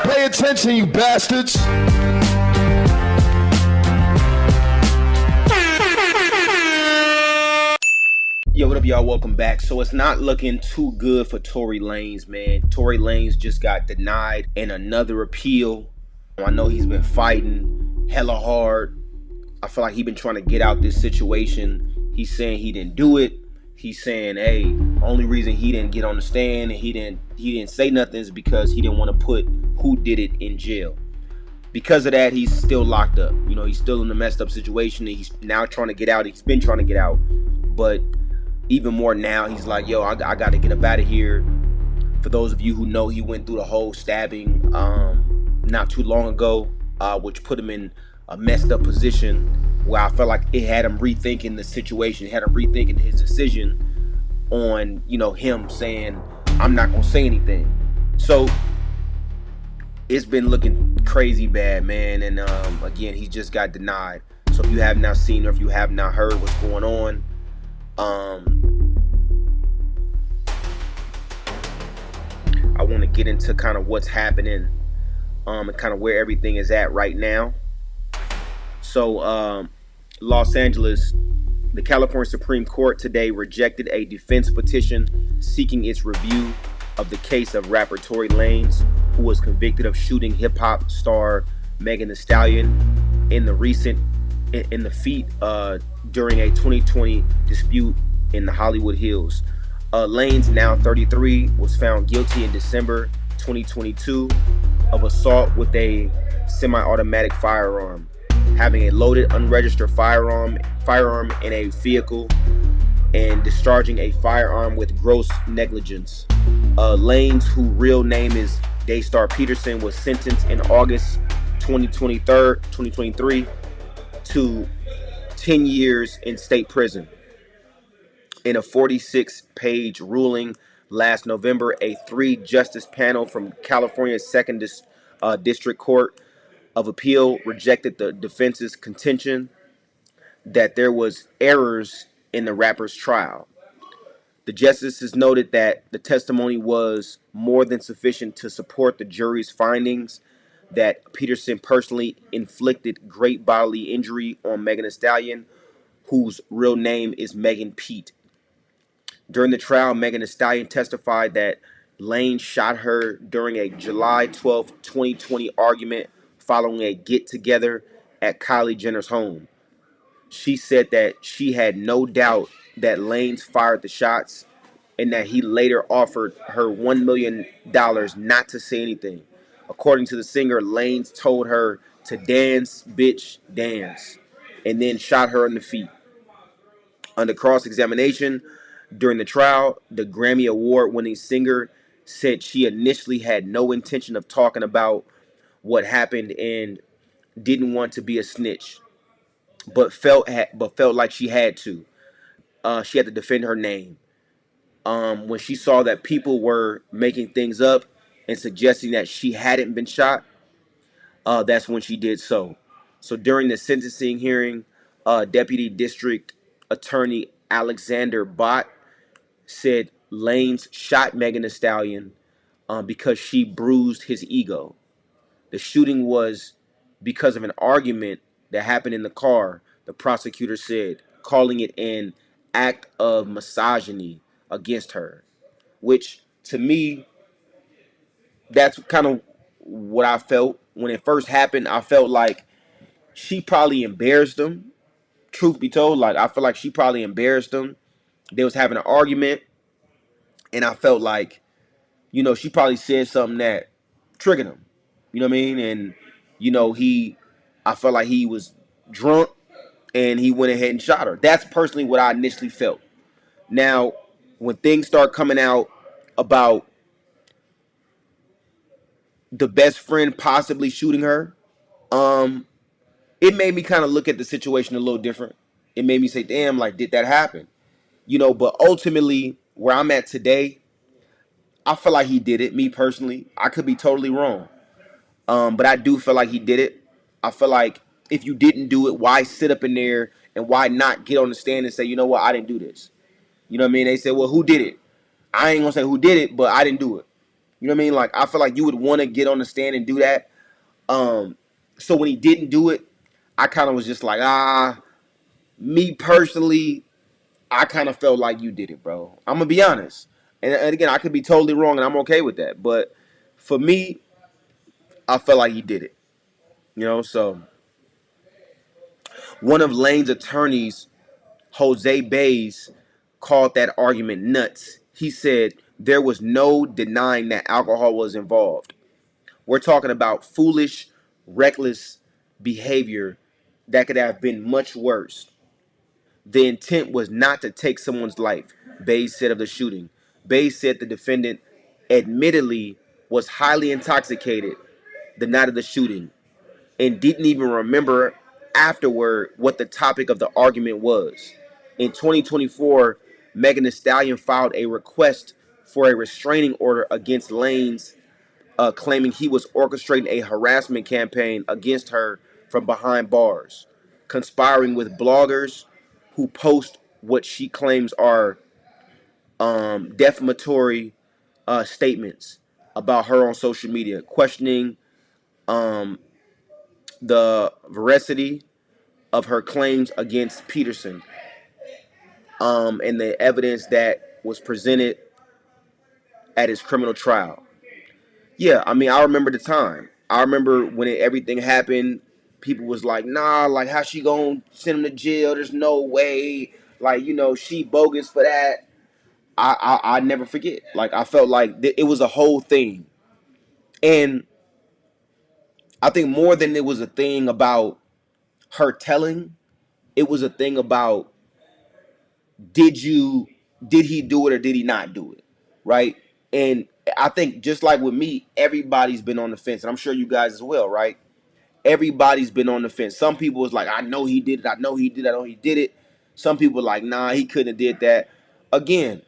Pay attention, you bastards. Yo, what up, y'all? Welcome back. So it's not looking too good for Tory Lanez, man. Tory Lanez just got denied in another appeal. I know he's been fighting hella hard. I feel like he's been trying to get out this situation. He's saying he didn't do it. He's saying, hey, only reason he didn't get on the stand and he didn't say nothing is because he didn't want to put who did it in jail. Because of that, he's still locked up. You know, he's still in a messed up situation and he's now trying to get out. He's been trying to get out, but even more now, he's like, yo, I got to get up out of here. For those of you who know, he went through the whole stabbing not too long ago, which put him in a messed up position where I felt like it had him rethinking the situation, had him rethinking his decision on, you know, him saying, I'm not going to say anything. So it's been looking crazy bad, man. And again, he just got denied. So if you have not seen or if you have not heard what's going on, I want to get into kind of what's happening and kind of where everything is at right now. So Los Angeles, the California Supreme Court today rejected a defense petition seeking its review of the case of rapper Tory Lanez, who was convicted of shooting hip-hop star Megan Thee Stallion in the feet during a 2020 dispute in the Hollywood Hills. Lanez, now 33, was found guilty in December 2022 of assault with a semi-automatic firearm, having a loaded, unregistered firearm in a vehicle, and discharging a firearm with gross negligence. Lanez, whose real name is Daystar Peterson, was sentenced in August 2023 to 10 years in state prison. In a 46-page ruling last November, a 3-justice panel from California's 2nd District Court of Appeal rejected the defense's contention that there was errors in the rapper's trial. The justices noted that the testimony was more than sufficient to support the jury's findings that Peterson personally inflicted great bodily injury on Megan Thee Stallion, whose real name is Megan Pete. During the trial, Megan Thee Stallion testified that Lanez shot her during a July 12, 2020 argument following a get-together at Kylie Jenner's home. She said that she had no doubt that Lanez fired the shots and that he later offered her $1 million not to say anything. According to the singer, Lanez told her to dance, bitch, dance, and then shot her in the feet. Under cross-examination during the trial, the Grammy Award-winning singer said she initially had no intention of talking about what happened and didn't want to be a snitch, but felt like she had to. She had to defend her name. When she saw that people were making things up and suggesting that she hadn't been shot, that's when she did so. So during the sentencing hearing, Deputy District Attorney Alexander Bott said Lanez shot Megan Thee Stallion because she bruised his ego. The shooting was because of an argument that happened in the car, the prosecutor said, calling it an act of misogyny against her, which to me, that's kind of what I felt when it first happened. I felt like she probably embarrassed him. Truth be told, like I feel like she probably embarrassed him. They was having an argument, and I felt like, you know, she probably said something that triggered him. You know what I mean? And you know, I felt like he was drunk, and he went ahead and shot her. That's personally what I initially felt. Now, when things start coming out about the best friend possibly shooting her, it made me kind of look at the situation a little different. It made me say, damn, like, did that happen? You know, but ultimately, where I'm at today, I feel like he did it, me personally. I could be totally wrong. But I do feel like he did it. I feel like if you didn't do it, why sit up in there and why not get on the stand and say, you know what, I didn't do this. You know what I mean? They say, well, who did it? I ain't going to say who did it, but I didn't do it. You know what I mean? Like, I feel like you would want to get on the stand and do that. So when he didn't do it, I kind of was just like, me personally, I kind of felt like you did it, bro. I'm gonna be honest, and again, I could be totally wrong, and I'm okay with that. But for me, I felt like he did it. You know, so one of Lane's attorneys, Jose Baez, called that argument nuts. He said there was no denying that alcohol was involved. We're talking about foolish, reckless behavior that could have been much worse. The intent was not to take someone's life, Baez said of the shooting. Baez said the defendant admittedly was highly intoxicated the night of the shooting and didn't even remember afterward what the topic of the argument was. In 2024, Megan Thee Stallion filed a request for a restraining order against Lanez, claiming he was orchestrating a harassment campaign against her from behind bars, conspiring with bloggers who post what she claims are defamatory statements about her on social media, questioning um, the veracity of her claims against Peterson, and the evidence that was presented at his criminal trial. Yeah, I mean, I remember the time. I remember when everything happened. People was like, "Nah, like how she gonna send him to jail? There's no way. Like, she bogus for that." I never forget. Like, I felt like it was a whole thing, and I think more than it was a thing about her telling, it was a thing about did you did he do it or did he not do it, right? And I think just like with me, everybody's been on the fence, and I'm sure you guys as well, right? Everybody's been on the fence. Some people was like, I know he did it, I know he did it, I know he did it. Some people like, nah, he couldn't have did that. Again,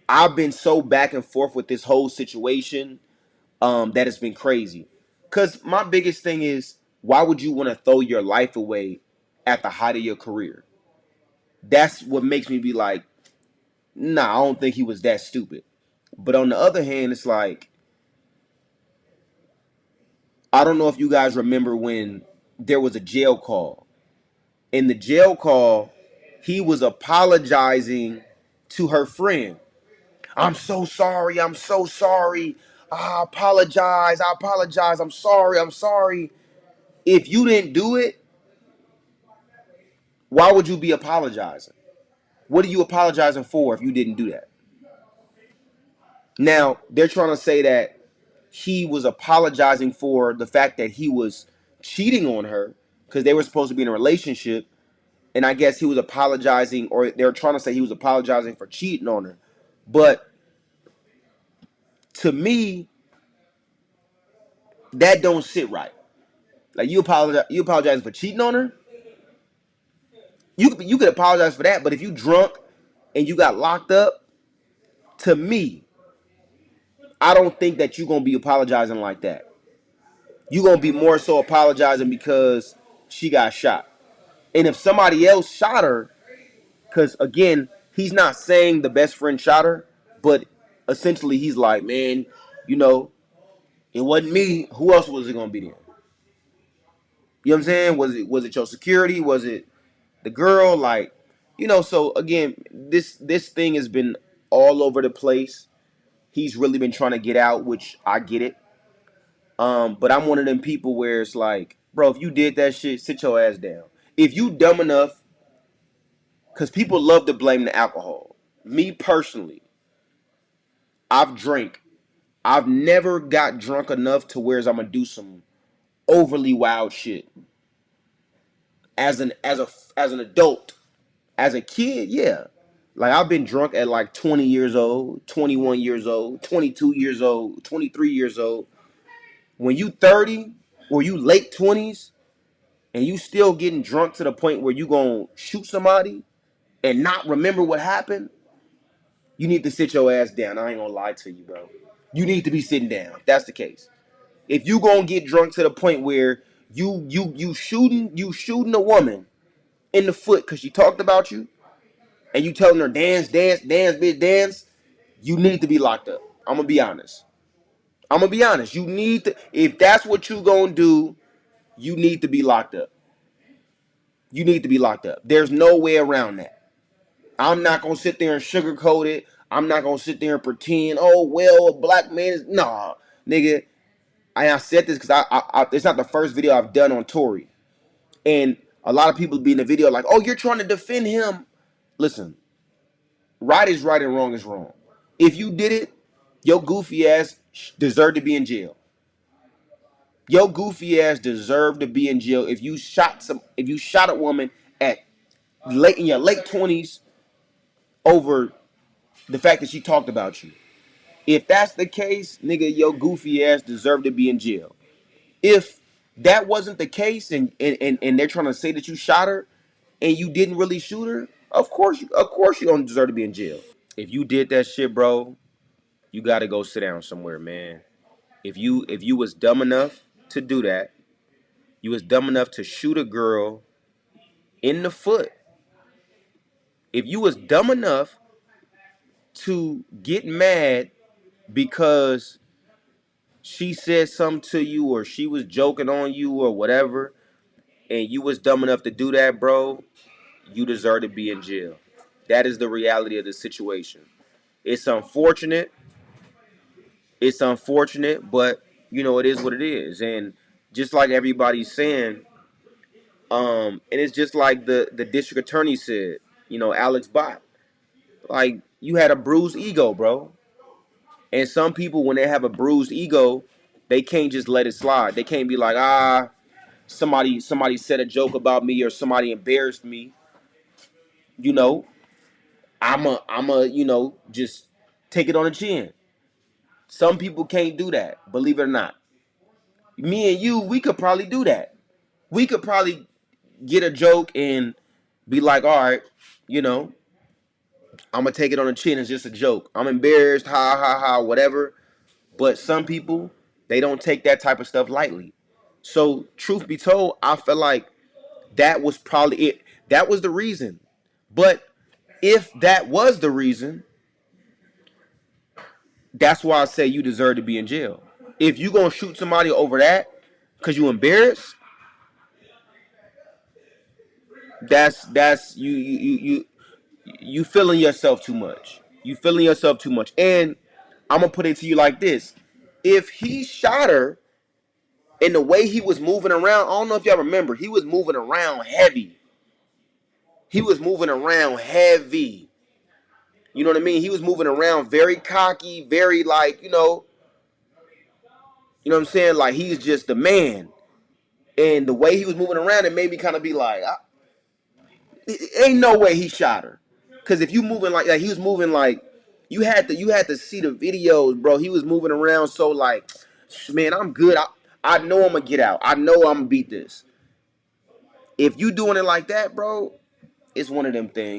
I've been so back and forth with this whole situation, that it's been crazy. Cause my biggest thing is, why would you want to throw your life away at the height of your career? That's what makes me be like, nah, I don't think he was that stupid. But on the other hand, it's like, I don't know if you guys remember when there was a jail call. In the jail call, he was apologizing to her friend. I'm so sorry. I'm so sorry. I apologize. I apologize. I'm sorry. I'm sorry. If you didn't do it, why would you be apologizing? What are you apologizing for if you didn't do that? Now, they're trying to say that he was apologizing for the fact that he was cheating on her because they were supposed to be in a relationship. And I guess he was apologizing, or they're trying to say he was apologizing for cheating on her. But to me, that don't sit right. Like, you apologize for cheating on her. You could apologize for that, but if you drunk and you got locked up, to me, I don't think that you're gonna be apologizing like that. You're gonna be more so apologizing because she got shot. And if somebody else shot her, because again, he's not saying the best friend shot her, but essentially he's like, man, you know, it wasn't me. Who else was it gonna be then? You know what I'm saying? Was it your security? Was it the girl? Like, so again, this thing has been all over the place. He's really been trying to get out, which I get it. But I'm one of them people where it's like, bro, if you did that shit, sit your ass down. If you dumb enough, because people love to blame the alcohol. Me personally, I've drank. I've never got drunk enough to where I'm gonna do some overly wild shit. As an adult, as a kid, yeah. Like, I've been drunk at like 20 years old, 21 years old, 22 years old, 23 years old. When you 30 or you late 20s and you still getting drunk to the point where you gonna shoot somebody and not remember what happened, you need to sit your ass down. I ain't gonna lie to you, bro. You need to be sitting down. If that's the case. If you gonna get drunk to the point where you shooting a woman in the foot because she talked about you, and you telling her dance, dance, dance, bitch, dance, you need to be locked up. I'm gonna be honest. I'm gonna be honest. You need to, if that's what you gonna do, you need to be locked up. You need to be locked up. There's no way around that. I'm not gonna sit there and sugarcoat it. I'm not gonna sit there and pretend, oh well, a black man is nah, nigga. I said this because it's not the first video I've done on Tory, and a lot of people be in the video like, oh, you're trying to defend him. Listen, right is right and wrong is wrong. If you did it, your goofy ass deserved to be in jail. Your goofy ass deserved to be in jail if you shot a woman at late in your late 20s over the fact that she talked about you. If that's the case, nigga, your goofy ass deserved to be in jail. If that wasn't the case and they're trying to say that you shot her and you didn't really shoot her, of course you don't deserve to be in jail. If you did that shit, bro, you gotta go sit down somewhere, man. If you was dumb enough to do that, you was dumb enough to shoot a girl in the foot. If you was dumb enough to get mad because she said something to you or she was joking on you or whatever, and you was dumb enough to do that, bro, you deserve to be in jail. That is the reality of the situation. It's unfortunate. It's unfortunate, but you know it is what it is. And just like everybody's saying, and it's just like the district attorney said, Alex Bott, like you had a bruised ego, bro. And some people, when they have a bruised ego, they can't just let it slide. They can't be like, somebody said a joke about me or somebody embarrassed me. You know, I'm a just take it on the chin. Some people can't do that, believe it or not. Me and you, we could probably do that. We could probably get a joke and be like, all right, you know, I'm gonna take it on the chin. It's just a joke. I'm embarrassed, ha ha ha, whatever. But some people, they don't take that type of stuff lightly. So, truth be told, I feel like that was probably it. That was the reason. But if that was the reason, that's why I say you deserve to be in jail. If you gonna shoot somebody over that because you embarrassed, that's you feeling yourself too much. You feeling yourself too much. And I'm gonna put it to you like this: if he shot her in the way he was moving around, I don't know if y'all remember, he was moving around heavy. He was moving around heavy. You know what I mean? He was moving around very cocky, very like, you know what I'm saying? Like he's just the man. And the way he was moving around, it made me kind of be like, ain't no way he shot her. Cause if you moving like that, he was moving like you had to see the videos, bro. He was moving around so like, man, I'm good. I know I'm gonna get out. I know I'm gonna beat this. If you doing it like that, bro, it's one of them things.